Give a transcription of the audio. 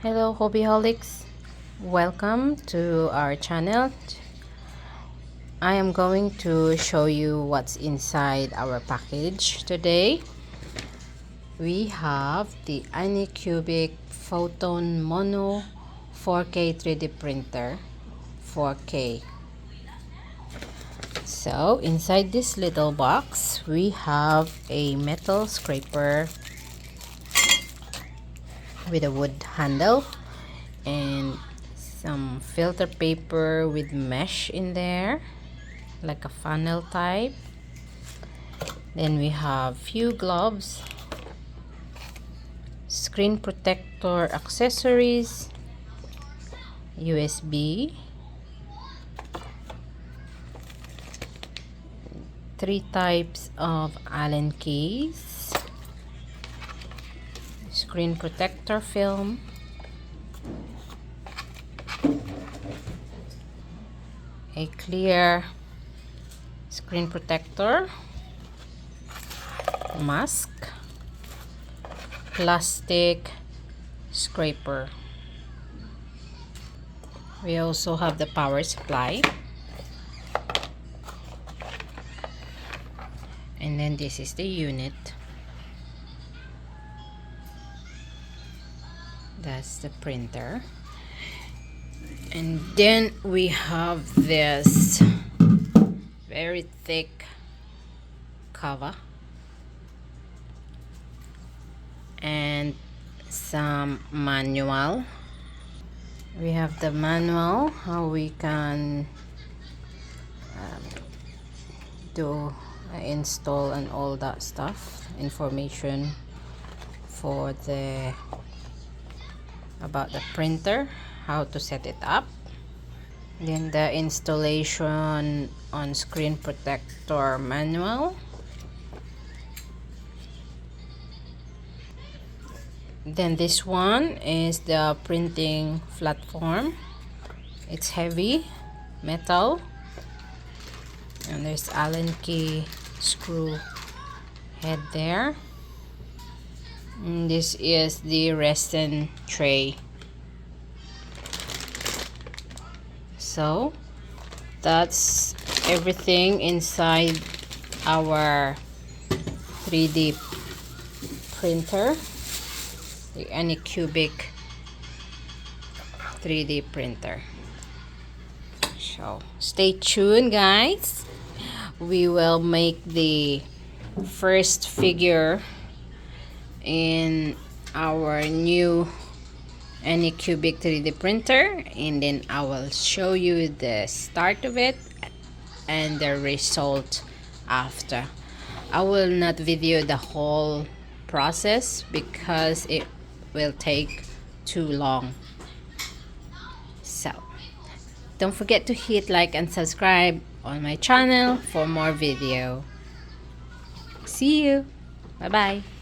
Hello hobbyholics, welcome to our channel. I am going to show you what's inside our package today. We have the Anycubic Photon Mono 4K 3D printer 4K. So inside this little box we have a metal scraper with a wood handle and some filter paper with mesh in there, like a funnel type. Then we have few gloves, screen protector accessories, USB, 3 types of Allen keys, screen protector film, a clear screen protector, mask, plastic scraper. We also have the power supply, and then this is the unit. That's the printer. And then we have this very thick cover and some manual. We have the manual, how we can install and all that stuff, information for about the printer, how to set it up, then the installation on screen protector manual, then this one is the printing platform. It's heavy metal, and there's Allen key screw head there. And this is the resin tray. So that's everything inside our 3D printer, the Anycubic 3D printer. So stay tuned, guys. We will make the first figure in our new Anycubic 3D printer, and then I will show you the start of it and the result after. I will not video the whole process because it will take too long. So don't forget to hit like and subscribe on my channel for more video. See you. Bye bye.